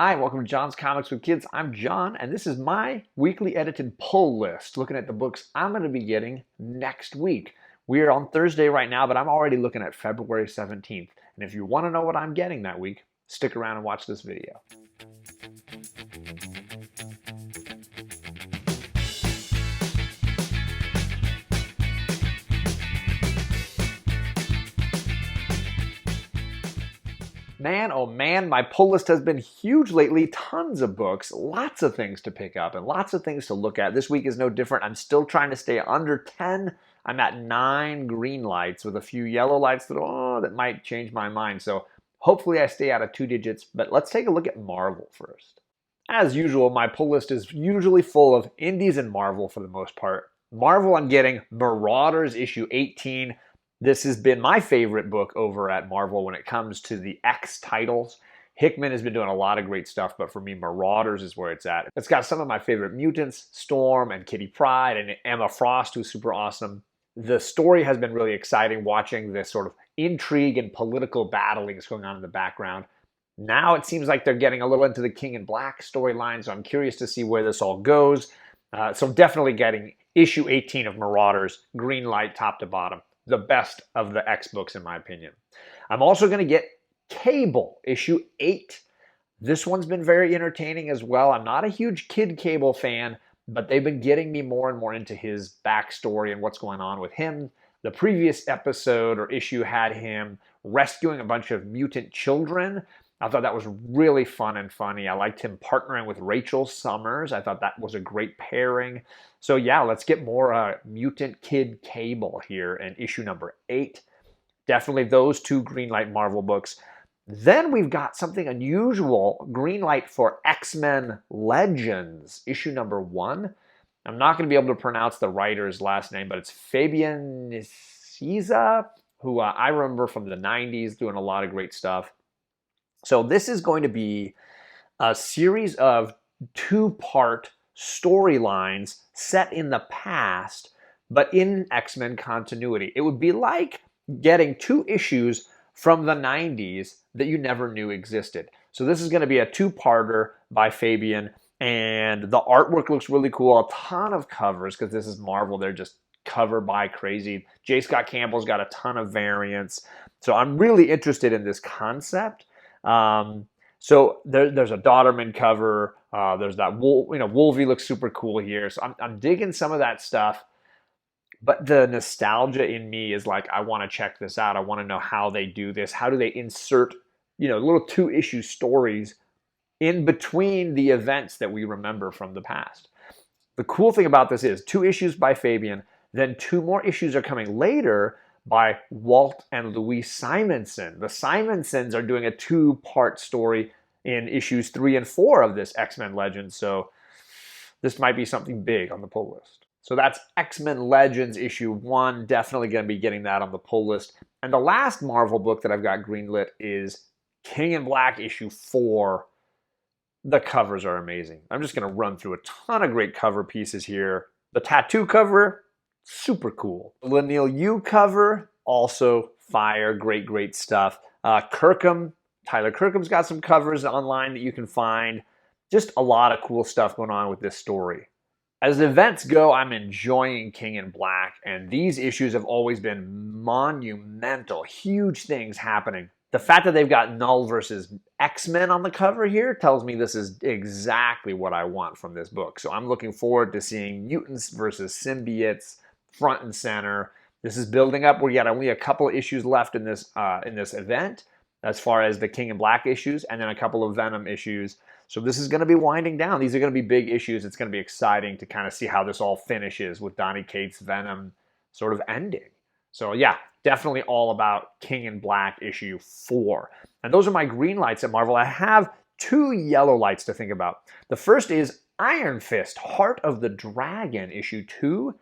Hi, welcome to John's Comics with Kids. I'm John, and this is my weekly edited pull list, looking at the books I'm going to be getting next week. We are on Thursday right now, but I'm already looking at February 17th. And if you want to know what I'm getting that week, stick around and watch this video. Man, oh man, my pull list has been huge lately. Tons of books, lots of things to pick up, and lots of things to look at. This week is no different. I'm still trying to stay under 10. I'm at 9 green lights with a few yellow lights that might change my mind. So hopefully I stay out of 2 digits, but let's take a look at Marvel first. As usual, my pull list is usually full of indies and Marvel for the most part. Marvel, I'm getting Marauders issue 18. This has been my favorite book over at Marvel when it comes to the X titles. Hickman has been doing a lot of great stuff, but for me, Marauders is where it's at. It's got some of my favorite mutants, Storm and Kitty Pryde and Emma Frost, who's super awesome. The story has been really exciting, watching this sort of intrigue and political battling that's going on in the background. Now it seems like they're getting a little into the King in Black storyline, so I'm curious to see where this all goes. So definitely getting issue 18 of Marauders, green light top to bottom. The best of the X books, in my opinion. I'm also going to get Cable, issue 8. This one's been very entertaining as well. I'm not a huge Kid Cable fan, but they've been getting me more and more into his backstory and what's going on with him. The previous episode or issue had him rescuing a bunch of mutant children. I thought that was really fun and funny. I liked him partnering with Rachel Summers. I thought that was a great pairing. So yeah, let's get more Mutant Kid Cable here in issue number 8. Definitely those 2 Greenlight Marvel books. Then we've got something unusual, Greenlight for X-Men Legends, issue number 1. I'm not going to be able to pronounce the writer's last name, but it's Fabian Nicieza, who I remember from the 90s doing a lot of great stuff. So this is going to be a series of 2-part storylines set in the past, but in X-Men continuity. It would be like getting 2 issues from the 90s that you never knew existed. So this is going to be a 2-parter by Fabian, and the artwork looks really cool. A ton of covers, because this is Marvel. They're just cover by crazy. J. Scott Campbell's got a ton of variants. So I'm really interested in this concept. So there's a Dodderman cover. There's that Wolvie looks super cool here. So I'm digging some of that stuff. But the nostalgia in me is like, I want to check this out. I want to know how they do this. How do they insert, little 2-issue stories in between the events that we remember from the past? The cool thing about this is 2 issues by Fabian, then 2 more issues are coming later by Walt and Louise Simonson. The Simonsons are doing a 2-part story in issues 3 and 4 of this X-Men Legends, so this might be something big on the pull list. So that's X-Men Legends issue 1, definitely going to be getting that on the pull list. And the last Marvel book that I've got greenlit is King in Black issue 4. The covers are amazing. I'm just going to run through a ton of great cover pieces here. The tattoo cover, super cool. Leinil Yu cover, also fire, great stuff. Tyler Kirkham's got some covers online that you can find. Just a lot of cool stuff going on with this story. As events go, I'm enjoying King in Black, and these issues have always been monumental, huge things happening. The fact that they've got Null versus X-Men on the cover here tells me this is exactly what I want from this book. So I'm looking forward to seeing mutants versus symbiotes front and center. This is building up. We got only a couple of issues left in this event as far as the King in Black issues, and then a couple of Venom issues. So this is going to be winding down. These are going to be big issues. It's going to be exciting to kind of see how this all finishes with Donny Cates' Venom sort of ending. So yeah, definitely all about King in Black issue 4. And those are my green lights at Marvel. I have 2 yellow lights to think about. The first is Iron Fist, Heart of the Dragon issue 2.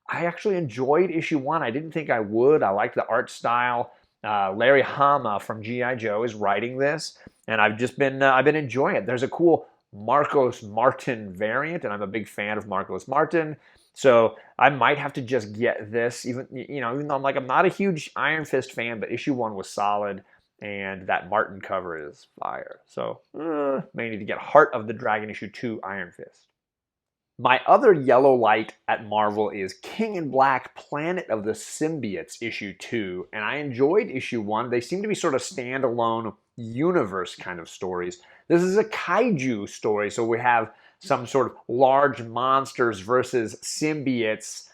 I actually enjoyed issue 1. I didn't think I would. I liked the art style. Larry Hama from G.I. Joe is writing this, and I've been enjoying it. There's a cool Marcos Martin variant, and I'm a big fan of Marcos Martin, so I might have to just get this, even though I'm not a huge Iron Fist fan, but issue 1 was solid. And that Martin cover is fire. So, may need to get Heart of the Dragon issue 2 Iron Fist. My other yellow light at Marvel is King in Black Planet of the Symbiotes issue 2. And I enjoyed issue 1. They seem to be sort of standalone universe kind of stories. This is a kaiju story, so we have some sort of large monsters versus symbiotes.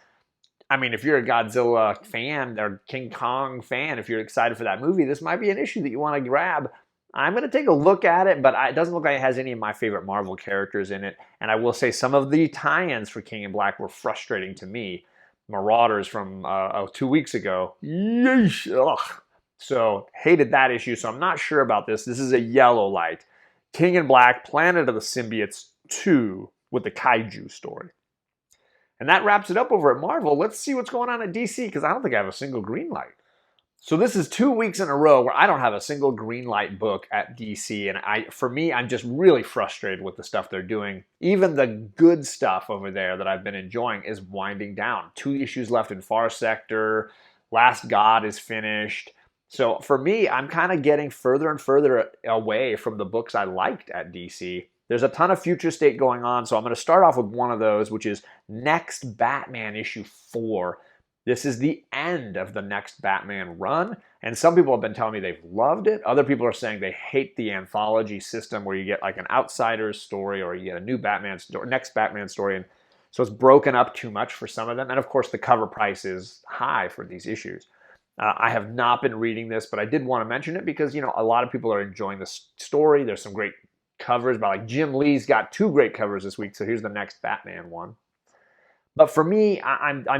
I mean, if you're a Godzilla fan or King Kong fan, if you're excited for that movie, this might be an issue that you want to grab. I'm going to take a look at it, but it doesn't look like it has any of my favorite Marvel characters in it. And I will say some of the tie-ins for King in Black were frustrating to me. Marauders from 2 weeks ago. Yeesh. Ugh. So, hated that issue, so I'm not sure about this. This is a yellow light. King in Black, Planet of the Symbiotes 2 with the kaiju story. And that wraps it up over at Marvel. Let's see what's going on at DC, because I don't think I have a single green light. So this is 2 weeks in a row where I don't have a single green light book at DC. And for me, I'm just really frustrated with the stuff they're doing. Even the good stuff over there that I've been enjoying is winding down. 2 issues left in Far Sector. Last God is finished. So for me, I'm kind of getting further and further away from the books I liked at DC. There's a ton of Future State going on, so I'm going to start off with one of those, which is Next Batman issue 4. This is the end of the Next Batman run, and some people have been telling me they've loved it. Other people are saying they hate the anthology system where you get like an outsider's story or you get a new Batman story, Next Batman story, and so it's broken up too much for some of them. And of course, the cover price is high for these issues. I have not been reading this, but I did want to mention it because, you know, a lot of people are enjoying the story. There's some great covers, but like Jim Lee's got 2 great covers this week, so here's the Next Batman one. But for me,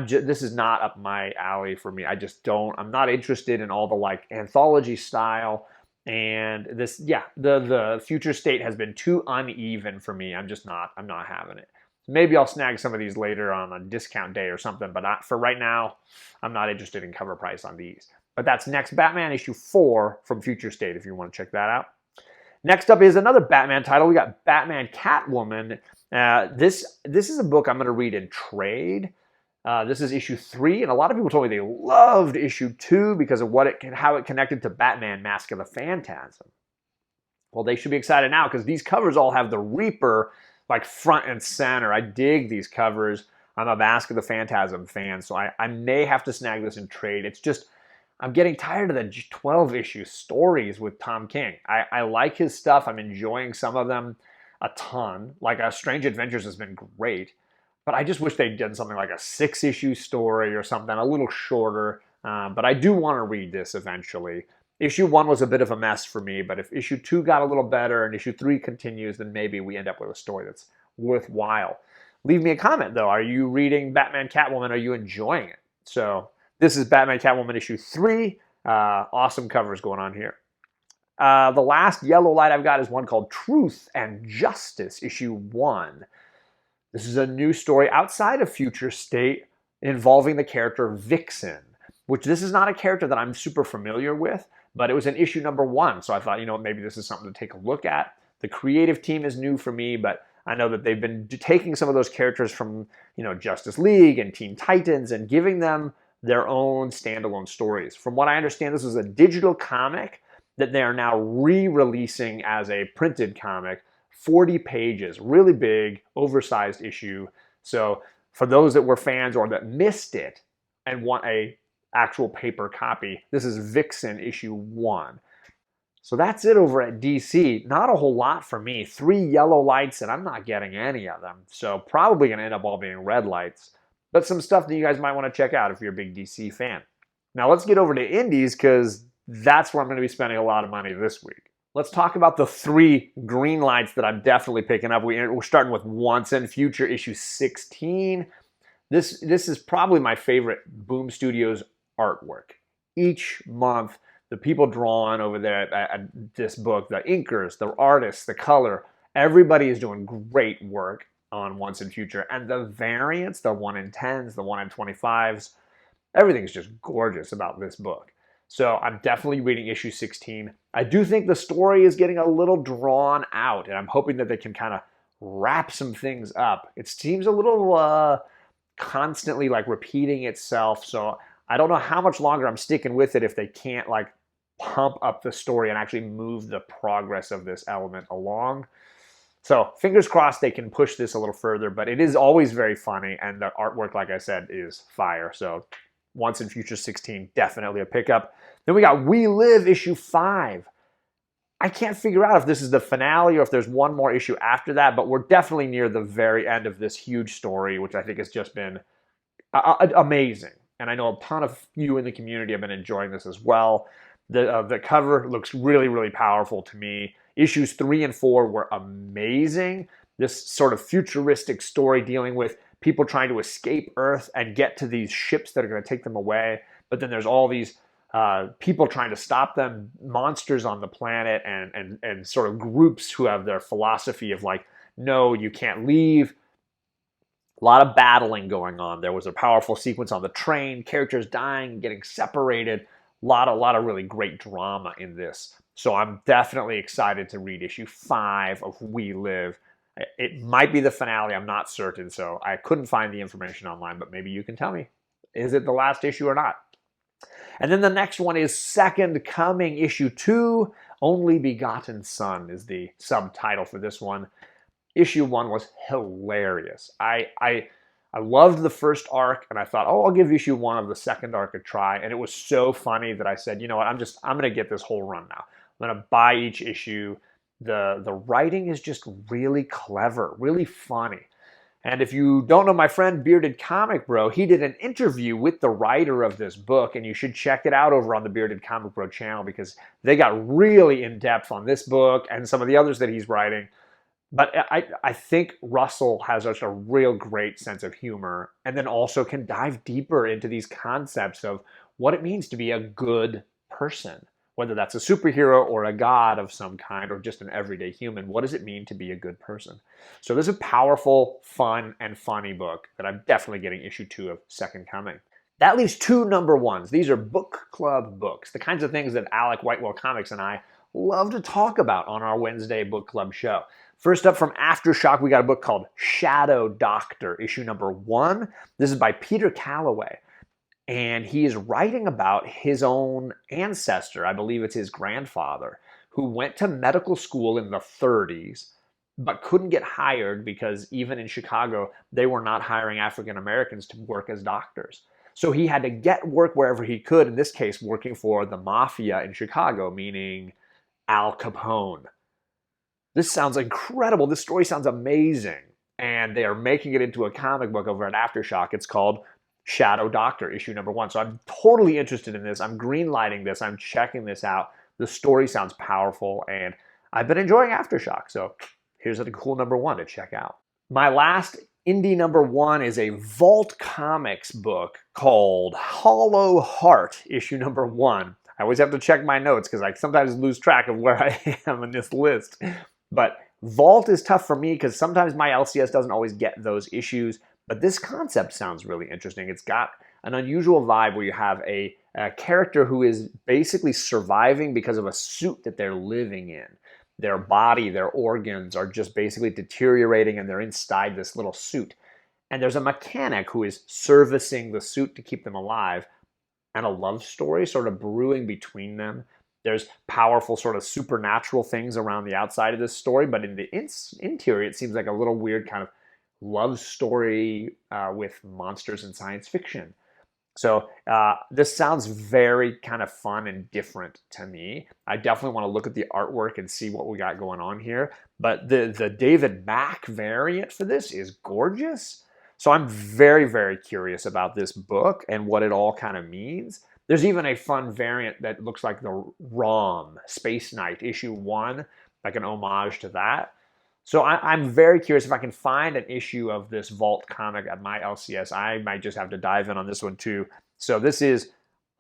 this is not up my alley for me. I'm not interested in all the like anthology style. And this, yeah, the Future State has been too uneven for me. I'm not having it. Maybe I'll snag some of these later on a discount day or something, but for right now, I'm not interested in cover price on these. But that's Next Batman issue 4 from Future State if you want to check that out. Next up is another Batman title. We got Batman Catwoman. This is a book I'm going to read in trade. This is issue 3, and a lot of people told me they loved issue 2 because of how it connected to Batman Mask of the Phantasm. Well, they should be excited now because these covers all have the Reaper like front and center. I dig these covers. I'm a Mask of the Phantasm fan, so I may have to snag this in trade. It's just, I'm getting tired of the 12-issue stories with Tom King. I like his stuff. I'm enjoying some of them a ton. Like Strange Adventures has been great, but I just wish they'd done something like a 6-issue story or something, a little shorter. But I do want to read this eventually. Issue 1 was a bit of a mess for me, but if issue 2 got a little better and issue 3 continues, then maybe we end up with a story that's worthwhile. Leave me a comment, though. Are you reading Batman Catwoman? Are you enjoying it? So this is Batman Catwoman issue 3. Awesome covers going on here. The last yellow light I've got is one called Truth and Justice, issue 1. This is a new story outside of Future State involving the character Vixen, which this is not a character that I'm super familiar with, but it was in issue number 1, so I thought, you know, maybe this is something to take a look at. The creative team is new for me, but I know that they've been taking some of those characters from, you know, Justice League and Teen Titans and giving them their own standalone stories. From what I understand, this is a digital comic that they are now re-releasing as a printed comic, 40 pages, really big, oversized issue. So for those that were fans or that missed it and want a actual paper copy, this is Vixen issue 1. So that's it over at DC. Not a whole lot for me. 3 yellow lights and I'm not getting any of them. So probably going to end up all being red lights. But some stuff that you guys might want to check out if you're a big DC fan. Now let's get over to indies because that's where I'm going to be spending a lot of money this week. Let's talk about the 3 green lights that I'm definitely picking up. We're starting with Once and Future issue 16. This is probably my favorite Boom Studios artwork. Each month, the people drawing over there at this book, the inkers, the artists, the color, everybody is doing great work on Once and Future. And the variants, the 1 in 10s, the 1 in 25s, everything's just gorgeous about this book. So I'm definitely reading issue 16. I do think the story is getting a little drawn out, and I'm hoping that they can kind of wrap some things up. It seems a little constantly like repeating itself, so I don't know how much longer I'm sticking with it if they can't like pump up the story and actually move the progress of this element along. So fingers crossed they can push this a little further, but it is always very funny, and the artwork, like I said, is fire. So Once and Future 16, definitely a pickup. Then we got We Live issue 5. I can't figure out if this is the finale or if there's one more issue after that, but we're definitely near the very end of this huge story, which I think has just been amazing. And I know a ton of you in the community have been enjoying this as well. The cover looks really, really powerful to me. Issues 3 and 4 were amazing. This sort of futuristic story dealing with people trying to escape Earth and get to these ships that are going to take them away. But then there's all these people trying to stop them, monsters on the planet, and sort of groups who have their philosophy of like, no, you can't leave. A lot of battling going on. There was a powerful sequence on the train, characters dying, getting separated. A lot of really great drama in this. So I'm definitely excited to read issue 5 of We Live. It might be the finale, I'm not certain, so I couldn't find the information online, but maybe you can tell me. Is it the last issue or not? And then the next one is Second Coming, issue 2. Only Begotten Son is the subtitle for this one. Issue 1 was hilarious. I loved the first arc, and I thought, oh, I'll give issue 1 of the second arc a try. And it was so funny that I said, you know what, I'm going to get this whole run now. I'm going to buy each issue. The writing is just really clever, really funny. And if you don't know my friend Bearded Comic Bro, he did an interview with the writer of this book, and you should check it out over on the Bearded Comic Bro channel because they got really in-depth on this book and some of the others that he's writing. But I think Russell has such a real great sense of humor, and then also can dive deeper into these concepts of what it means to be a good person. Whether that's a superhero or a god of some kind or just an everyday human, what does it mean to be a good person? So this is a powerful, fun, and funny book that I'm definitely getting issue 2 of Second Coming. That leaves 2 number 1s. These are book club books, the kinds of things that Alec Whitewell Comics and I love to talk about on our Wednesday book club show. First up from Aftershock, we got a book called Shadow Doctor, issue number 1. This is by Peter Calloway. And he is writing about his own ancestor, I believe it's his grandfather, who went to medical school in the 30s, but couldn't get hired because even in Chicago, they were not hiring African Americans to work as doctors. So he had to get work wherever he could, in this case, working for the mafia in Chicago, meaning Al Capone. This sounds incredible. This story sounds amazing. And they are making it into a comic book over at Aftershock. It's called Shadow Doctor, issue number 1. So I'm totally interested in this. I'm greenlighting this. I'm checking this out. The story sounds powerful, and I've been enjoying Aftershock. So here's a cool number 1 to check out. My last indie number 1 is a Vault Comics book called Hollow Heart, issue number 1. I always have to check my notes because I sometimes lose track of where I am in this list. But Vault is tough for me because sometimes my LCS doesn't always get those issues. But this concept sounds really interesting. It's got an unusual vibe where you have a character who is basically surviving because of a suit that they're living in. Their body, their organs are just basically deteriorating, and they're inside this little suit. And there's a mechanic who is servicing the suit to keep them alive, and a love story sort of brewing between them. There's powerful sort of supernatural things around the outside of this story, but in the interior, it seems like a little weird kind of love story with monsters and science fiction. So this sounds very kind of fun and different to me. I definitely want to look at the artwork and see what we got going on here. But the David Mack variant for this is gorgeous. So I'm very, very curious about this book and what it all kind of means. There's even a fun variant that looks like the ROM, Space Knight, issue 1, like an homage to that. So I'm very curious if I can find an issue of this Vault comic at my LCS. I might just have to dive in on this one too. So this is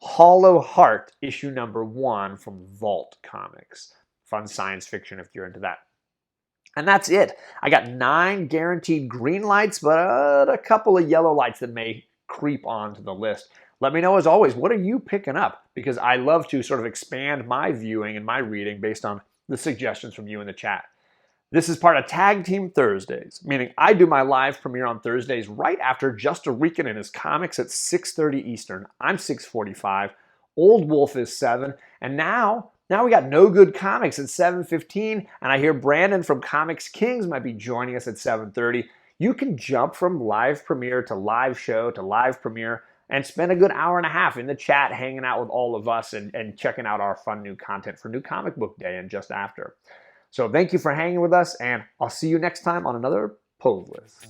Hollow Heart, issue number 1 from Vault Comics. Fun science fiction if you're into that. And that's it. I got 9 guaranteed green lights, but a couple of yellow lights that may creep onto the list. Let me know, as always, what are you picking up? Because I love to sort of expand my viewing and my reading based on the suggestions from you in the chat. This is part of Tag Team Thursdays, meaning I do my live premiere on Thursdays right after Just a Rican and His Comics at 6:30 Eastern. I'm 6:45. Old Wolf is 7. And now we got KnowGood Comics at 7:15. And I hear Brandon from ComixKings might be joining us at 7:30. You can jump from live premiere to live show to live premiere and spend a good hour and a half in the chat hanging out with all of us and checking out our fun new content for New Comic Book Day and just after. So thank you for hanging with us, and I'll see you next time on another Pull List.